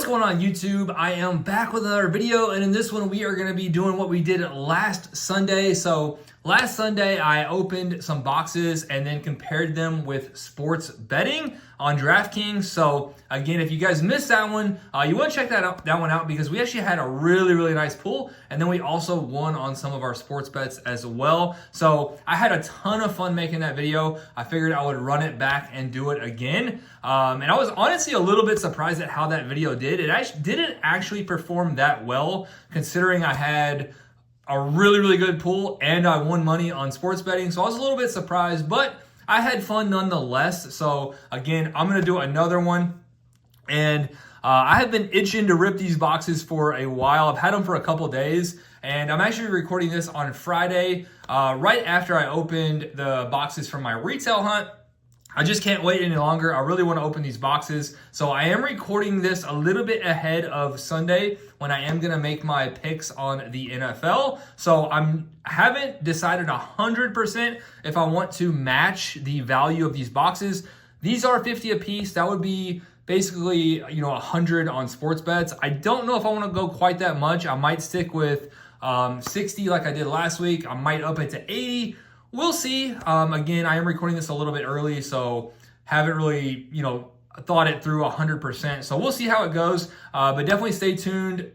going on YouTube? I am back with another video, and in this one we are going to be doing what we did last Sunday. So last Sunday I opened some boxes and then compared them with sports betting on DraftKings. So again, if you guys missed that one, you want to check that one out because we actually had a really nice pool, and then we also won on some of our sports bets as well. So I had a ton of fun making that video. I figured I would run it back and do it again. And I was honestly a little bit surprised at how that video did. It actually didn't actually perform that well, considering I had a really good pool and I won money on sports betting. So I was a little bit surprised, but I had fun nonetheless. So again, I'm going to do another one. And I have been itching to rip these boxes for a while. I've had them for a couple days, and I'm actually recording this on Friday, right after I opened the boxes from my retail hunt. I just can't wait any longer. I really want to open these boxes. So I am recording this a little bit ahead of Sunday when I am going to make my picks on the NFL. So I haven't decided 100% if I want to match the value of these boxes. These are 50 a piece. That would be basically, 100 on sports bets. I don't know if I want to go quite that much. I might stick with 60 like I did last week. I might up it to 80. We'll see. Again, I am recording this a little bit early, so haven't really, thought it through 100%. So we'll see how it goes. But definitely stay tuned,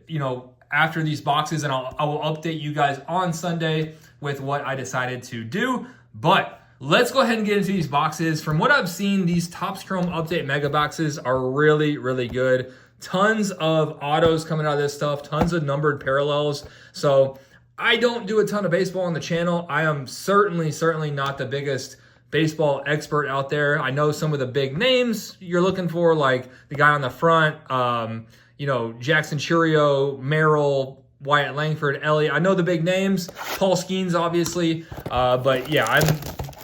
after these boxes, and I will update you guys on Sunday with what I decided to do. But let's go ahead and get into these boxes. From what I've seen, these Topps Chrome Update Mega Boxes are really good. Tons of autos coming out of this stuff, tons of numbered parallels. So I don't do a ton of baseball on the channel. I am certainly not the biggest baseball expert out there. I know some of the big names you're looking for, like the guy on the front, Jackson Churio, Merrill, Wyatt Langford, Elliott. I know the big names, Paul Skeens, obviously. But yeah, I'm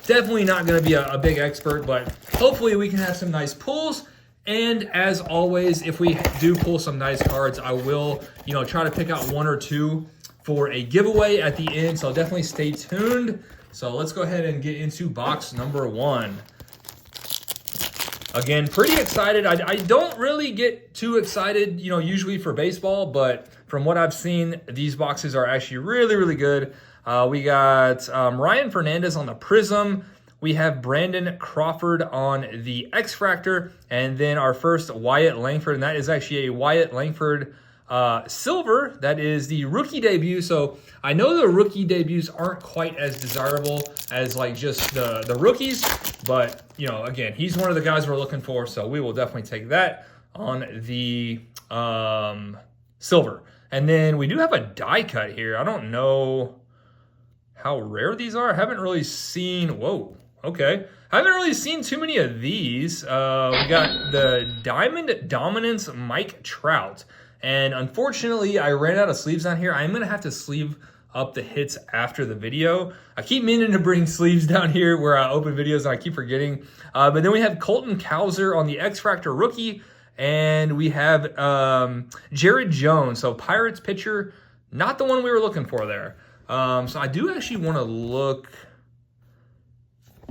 definitely not going to be a big expert, but hopefully we can have some nice pulls. And as always, if we do pull some nice cards, I will, try to pick out one or two for a giveaway at the end. So definitely stay tuned. So let's go ahead and get into box number one. Again, pretty excited. I don't really get too excited, usually for baseball, but from what I've seen, these boxes are actually really good. We got Ryan Fernandez on the Prism. We have Brandon Crawford on the X-Fractor. And then our first Wyatt Langford, and that is actually a Wyatt Langford Silver. That is the rookie debut. So I know the rookie debuts aren't quite as desirable as like just the rookies, but again, he's one of the guys we're looking for, so we will definitely take that on the silver. And then we do have a die cut here. I don't know how rare these are. I haven't really seen, whoa, okay. I haven't really seen too many of these. We got the Diamond Dominance Mike Trout. And unfortunately, I ran out of sleeves on here. I'm going to have to sleeve up the hits after the video. I keep meaning to bring sleeves down here where I open videos, and I keep forgetting. But then we have Colton Cowser on the X-Fractor rookie. And we have Jared Jones. So Pirates pitcher, not the one we were looking for there. So I do actually want to look.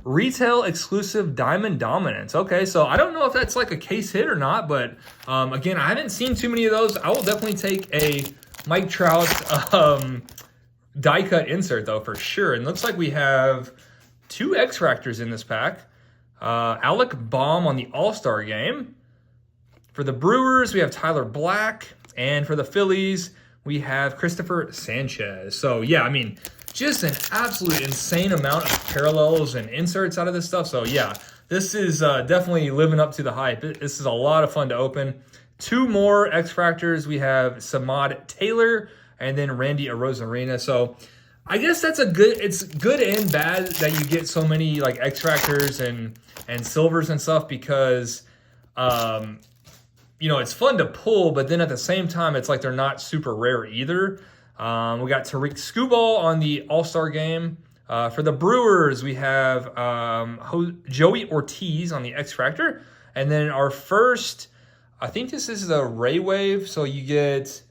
Retail exclusive Diamond Dominance. Okay, so I don't know if that's like a case hit or not, but again, I haven't seen too many of those. I will definitely take a Mike Trout die cut insert though, for sure. And looks like we have two X-Fractors in this pack. Alec Baum on the All-Star game. For the Brewers, we have Tyler Black. And for the Phillies, we have Christopher Sanchez. So yeah, I mean, just an absolute insane amount of parallels and inserts out of this stuff. So yeah, this is definitely living up to the hype. This is a lot of fun to open. Two more X-Fractors. We have Samad Taylor and then Randy Arozarena. So I guess that's it's good and bad that you get so many like X-Fractors and silvers and stuff, because it's fun to pull, but then at the same time, it's like they're not super rare either. We got Tariq Skubal on the All-Star game. For the Brewers, we have Joey Ortiz on the X-Fractor. And then our first, I think this is the Ray Wave. So you get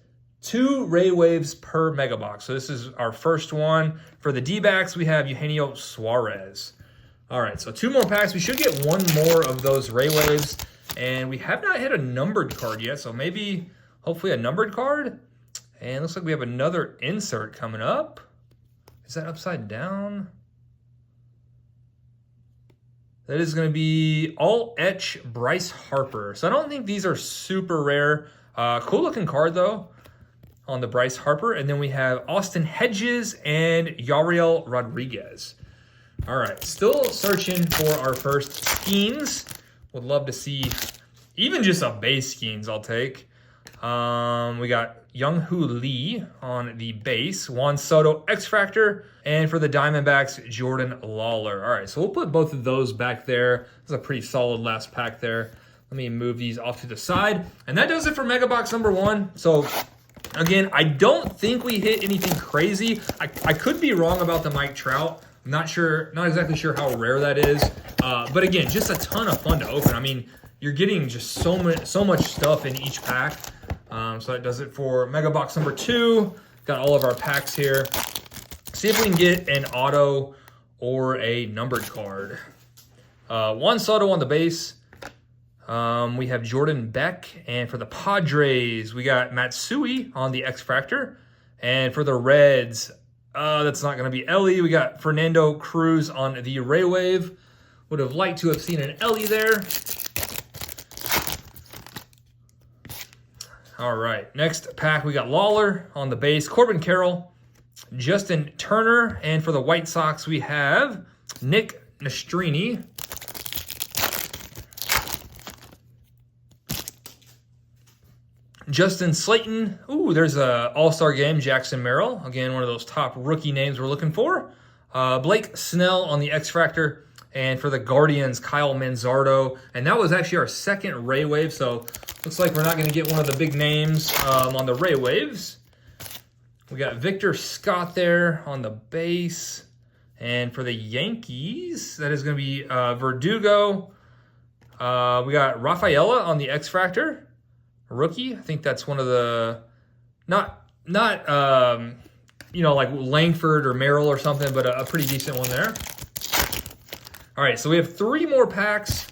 2 Ray Waves per mega box. So this is our first one. For the D-backs, we have Eugenio Suarez. All right, so 2 more packs. We should get 1 more of those Ray Waves. And we have not hit a numbered card yet, so maybe hopefully a numbered card. And looks like we have another insert coming up. Is that upside down? That is going to be all etch Bryce Harper. So I don't think these are super rare. Cool looking card though on the Bryce Harper. And then we have Austin Hedges and Yariel Rodriguez. All right, still searching for our first Skeens. Would love to see even just a base Skeens I'll take. We got Young-Hoo Lee on the base, Juan Soto X-Factor, and for the Diamondbacks, Jordan Lawler. All right, so we'll put both of those back there. This is a pretty solid last pack there. Let me move these off to the side. And that does it for Mega Box number 1. So again, I don't think we hit anything crazy. I could be wrong about the Mike Trout. I'm not exactly sure how rare that is. But again, just a ton of fun to open. I mean, you're getting just so much stuff in each pack. So that does it for Mega Box number 2. Got all of our packs here. See if we can get an auto or a numbered card. Juan Soto on the base. We have Jordan Beck. And for the Padres, we got Matsui on the X-Factor. And for the Reds, that's not going to be Ellie. We got Fernando Cruz on the Ray Wave. Would have liked to have seen an Ellie there. All right, next pack, we got Lawler on the base, Corbin Carroll, Justin Turner, and for the White Sox, we have Nick Nastrini. Justin Slayton. Ooh, there's a All-Star Game, Jackson Merrill. Again, one of those top rookie names we're looking for. Blake Snell on the X-Factor. And for the Guardians, Kyle Manzardo. And that was actually our second Ray Wave, so looks like we're not going to get one of the big names on the Ray Waves. We got Victor Scott there on the base. And for the Yankees, that is going to be Verdugo. We got Rafaela on the X-Factor, rookie. I think that's one of the, not like Langford or Merrill or something, but a pretty decent one there. All right, so we have 3 more packs.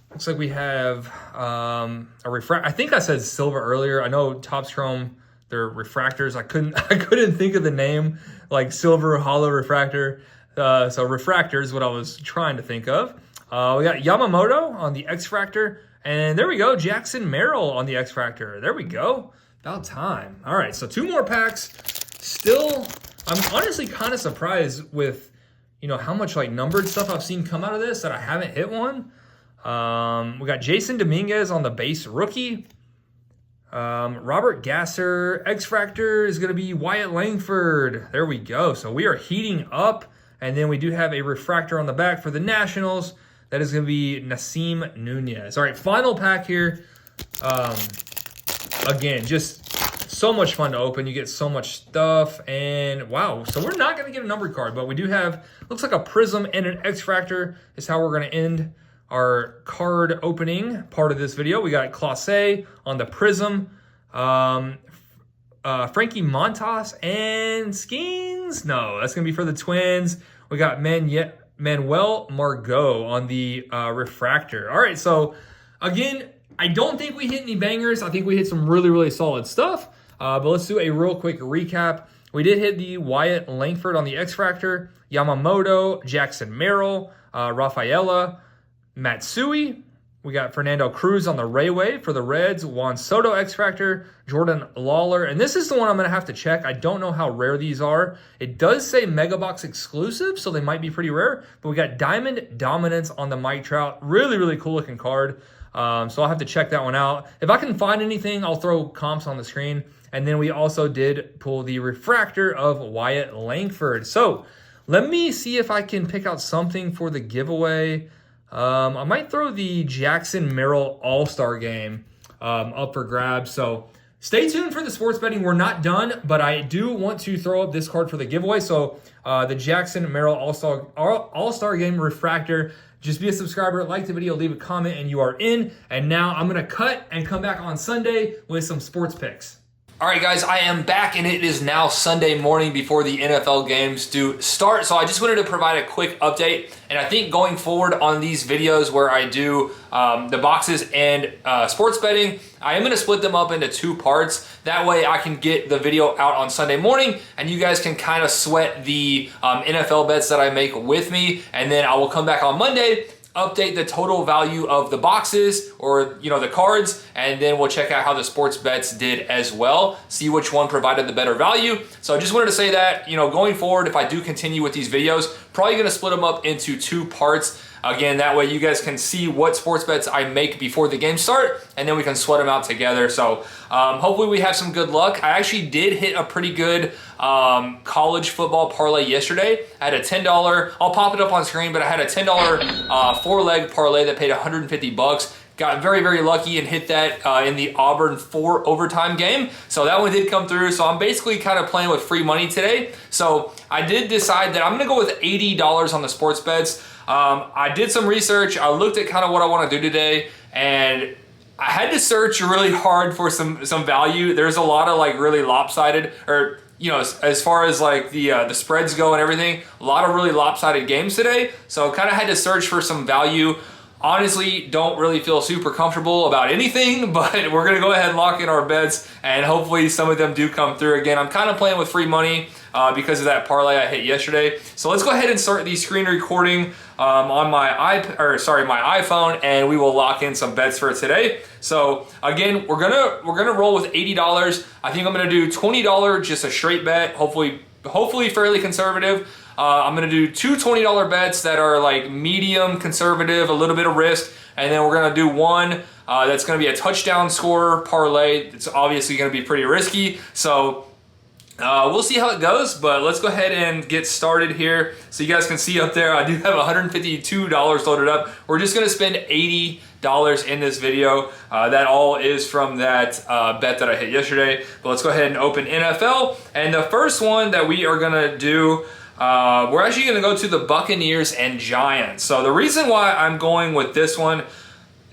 Looks like we have a refract. I think I said silver earlier. I know Topps Chrome, they're refractors. I couldn't think of the name, like silver hollow refractor. So refractor is what I was trying to think of. We got Yamamoto on the X-Factor. And there we go, Jackson Merrill on the X-Factor. There we go. About time. All right, so 2 more packs. Still, I'm honestly kind of surprised with how much like numbered stuff I've seen come out of this that I haven't hit one. We got Jason Dominguez on the base, rookie. Robert Gasser. X-Factor is going to be Wyatt Langford. There we go. So we are heating up. And then we do have a refractor on the back for the Nationals. That is going to be Nasim Nunez. All right, final pack here. Again, just so much fun to open. You get so much stuff. And wow, so we're not going to get a numbered card, but we do have, looks like a Prism and an X-Factor is how we're going to end our card opening part of this video. We got Clase on the Prism, Frankie Montas and Skeens. No, that's going to be for the Twins. We got Manuel Margot on the refractor. All right, so again, I don't think we hit any bangers. I think we hit some really, really solid stuff. But let's do a real quick recap. We did hit the Wyatt Langford on the X-Factor, Yamamoto, Jackson Merrill, Rafaela, Matsui. We got Fernando Cruz on the Ray Wave for the Reds, Juan Soto X-Factor, Jordan Lawler. And this is the one I'm going to have to check. I don't know how rare these are. It does say Mega Box exclusive, so they might be pretty rare. But we got Diamond Dominance on the Mike Trout. Really, really cool looking card. So I'll have to check that one out. If I can find anything, I'll throw comps on the screen. And then we also did pull the refractor of Wyatt Langford. So let me see if I can pick out something for the giveaway. I might throw the Jackson Merrill All-Star Game up for grabs. So stay tuned for the sports betting. We're not done, but I do want to throw up this card for the giveaway. So the Jackson Merrill All-Star Game refractor. Just be a subscriber, like the video, leave a comment, and you are in. And now I'm going to cut and come back on Sunday with some sports picks. All right, guys, I am back, and it is now Sunday morning before the NFL games do start. So I just wanted to provide a quick update, and I think going forward on these videos where I do the boxes and sports betting, I am going to split them up into two parts. That way I can get the video out on Sunday morning, and you guys can kind of sweat the NFL bets that I make with me, and then I will come back on Monday, update the total value of the boxes or the cards, and then we'll check out how the sports bets did as well, see which one provided the better value. So I just wanted to say that going forward, if I do continue with these videos, probably going to split them up into two parts. Again, that way you guys can see what sports bets I make before the game start, and then we can sweat them out together. So hopefully we have some good luck. I actually did hit a pretty good college football parlay yesterday. I had a $10, I'll pop it up on screen, but I had a $10 four-leg parlay that paid 150 bucks. Got very, very lucky and hit that in the Auburn 4 overtime game. So that one did come through. So I'm basically kind of playing with free money today. So I did decide that I'm going to go with $80 on the sports bets. I did some research. I looked at kind of what I want to do today, and I had to search really hard for some value. There's a lot of like really lopsided, or as far as like the spreads go and everything, a lot of really lopsided games today. So kind of had to search for some value. Honestly, don't really feel super comfortable about anything, but we're going to go ahead and lock in our bets, and hopefully some of them do come through. Again, I'm kind of playing with free money because of that parlay I hit yesterday. So let's go ahead and start the screen recording on my iPhone, and we will lock in some bets for today. So again, we're gonna roll with $80. I think I'm gonna do $20, just a straight bet, hopefully fairly conservative. I'm going to do two $20 bets that are like medium conservative, a little bit of risk, and then we're going to do one that's going to be a touchdown scorer parlay. It's obviously going to be pretty risky, so we'll see how it goes, but let's go ahead and get started here. So you guys can see up there, I do have $152 loaded up. We're just going to spend $80 in this video. That all is from that bet that I hit yesterday, but let's go ahead and open NFL. And the first one that we are going to do, we're actually going to go to the Buccaneers and Giants. So the reason why I'm going with this one,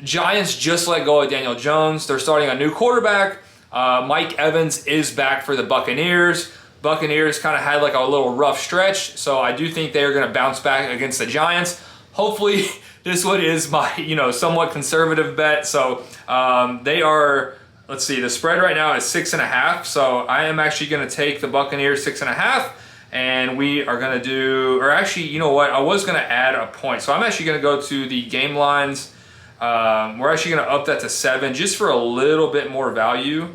Giants just let go of Daniel Jones. They're starting a new quarterback. Mike Evans is back for the Buccaneers. Buccaneers kind of had like a little rough stretch, so I do think they are going to bounce back against the Giants. Hopefully this one is my somewhat conservative bet. So they are, let's see, the spread right now is 6.5. So I am actually going to take the Buccaneers 6.5. And we are going to do, or actually, you know what? I was going to add a point. So I'm actually going to go to the game lines. We're actually going to up that to 7 just for a little bit more value.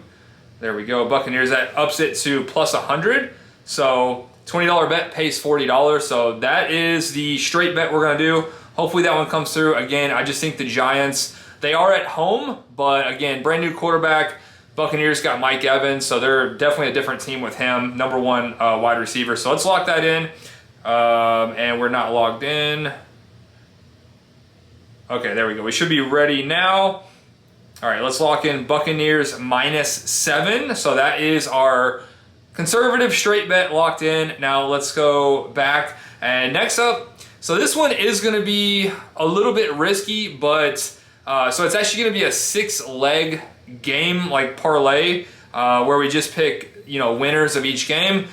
There we go. Buccaneers, that ups it to plus 100. So $20 bet pays $40. So that is the straight bet we're going to do. Hopefully that one comes through. Again, I just think the Giants, they are at home, but again, brand new quarterback. Buccaneers got Mike Evans, so they're definitely a different team with him. Number one wide receiver. So let's lock that in. And we're not logged in. Okay, there we go. We should be ready now. All right, let's lock in Buccaneers -7. So that is our conservative straight bet locked in. Now let's go back. And next up, so this one is going to be a little bit risky, but so it's actually going to be a 6-leg game like parlay where we just pick winners of each game.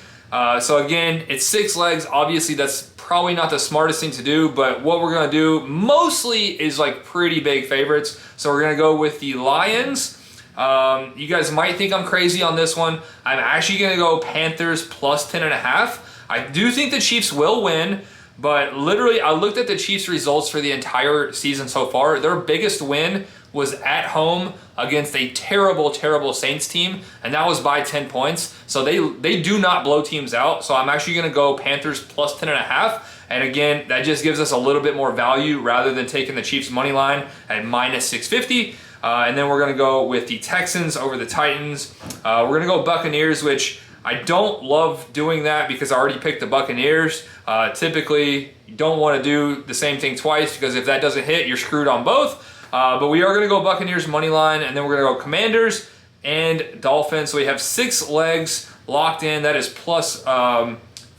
So again, it's 6 legs. Obviously that's probably not the smartest thing to do, but what we're going to do mostly is like pretty big favorites. So we're going to go with the Lions. You guys might think I'm crazy on this one. I'm actually going to go Panthers plus 10.5. I do think the Chiefs will win, but literally I looked at the Chiefs results for the entire season so far. Their biggest win was at home against a terrible, terrible Saints team, and that was by 10 points. So they do not blow teams out. So I'm actually going to go Panthers plus 10.5. And again, that just gives us a little bit more value rather than taking the Chiefs money line at -650. And then we're going to go with the Texans over the Titans. We're going to go Buccaneers, which I don't love doing that because I already picked the Buccaneers. Typically, you don't want to do the same thing twice because if that doesn't hit, you're screwed on both. But we are going to go Buccaneers money line, and then we're going to go Commanders and Dolphins. So we have 6 legs locked in. That is plus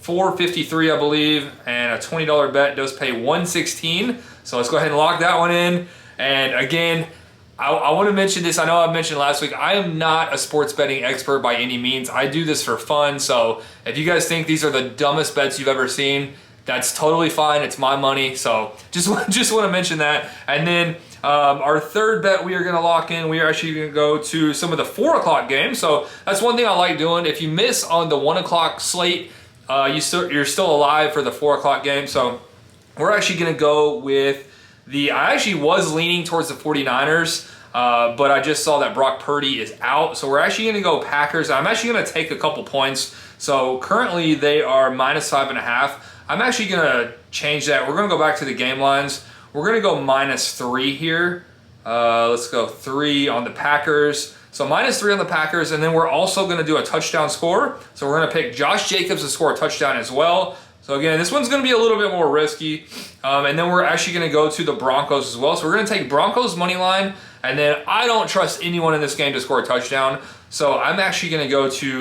453, I believe, and a $20 bet does pay 116. So let's go ahead and lock that one in. And again, I want to mention this. I know I mentioned last week, I am not a sports betting expert by any means. I do this for fun. So if you guys think these are the dumbest bets you've ever seen, that's totally fine. It's my money. So just want to mention that. And then our third bet we are going to lock in. We are actually going to go to some of the 4 o'clock games. So that's one thing I like doing. If you miss on the 1 o'clock slate, you're still alive for the 4 o'clock game. So we're actually going to go with I actually was leaning towards the 49ers, but I just saw that Brock Purdy is out. So we're actually going to go Packers. I'm actually going to take a couple points. So currently they are -5.5. I'm actually going to change that. We're going to go back to the game lines. We're going to go -3 here. Let's go 3 on the Packers. So -3 on the Packers, and then we're also going to do a touchdown score. So we're going to pick Josh Jacobs to score a touchdown as well. So again, this one's going to be a little bit more risky. And then we're actually going to go to the Broncos as well. So we're going to take Broncos money line, and then I don't trust anyone in this game to score a touchdown. So I'm actually going to go to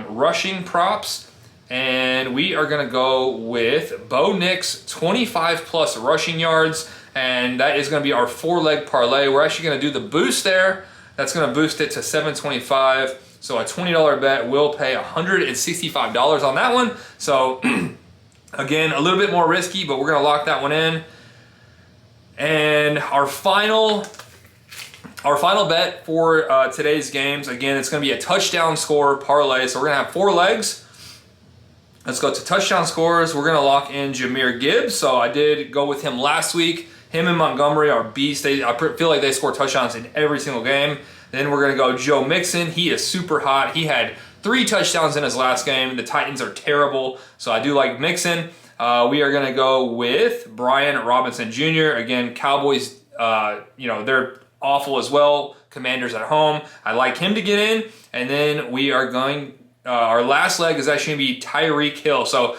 rushing props, and we are going to go with Bo Nix 25+ rushing yards, and that is going to be our 4-leg parlay. We're actually going to do the boost there. That's going to boost it to 725. So a $20 bet will pay $165 on that one. So again, a little bit more risky, but we're going to lock that one in. And our final bet for today's games, again, it's going to be a touchdown score parlay. So we're going to have 4 legs. Let's go to touchdown scores. We're going to lock in Jahmyr Gibbs. So I did go with him last week. Him and Montgomery are beasts. I feel like they score touchdowns in every single game. Then we're going to go Joe Mixon. He is super hot. He had 3 touchdowns in his last game. The Titans are terrible, so I do like Mixon. We are going to go with Brian Robinson Jr. Again, Cowboys, they're awful as well. Commanders at home. I like him to get in. And then we are going, our last leg is actually going to be Tyreek Hill. So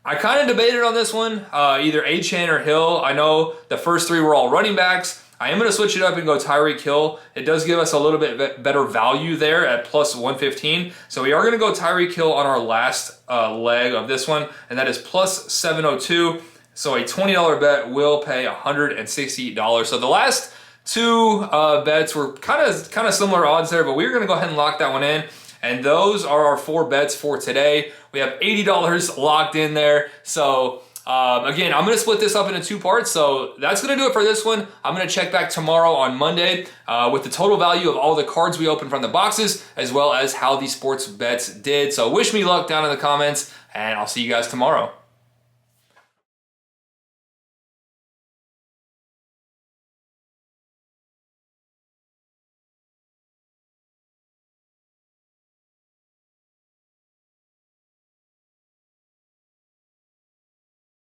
I kind of debated on this one, either Achane or Hill. I know the first 3 were all running backs. I am going to switch it up and go Tyreek Hill. It does give us a little bit better value there at +115. So we are going to go Tyreek Hill on our last leg of this one, and that is +702. So a $20 bet will pay $160. So the last 2 bets were kind of similar odds there, but we're going to go ahead and lock that one in. And those are our 4 bets for today. We have $80 locked in there. So again, I'm going to split this up into 2 parts. So that's going to do it for this one. I'm going to check back tomorrow on Monday with the total value of all the cards we opened from the boxes, as well as how the sports bets did. So wish me luck down in the comments, and I'll see you guys tomorrow.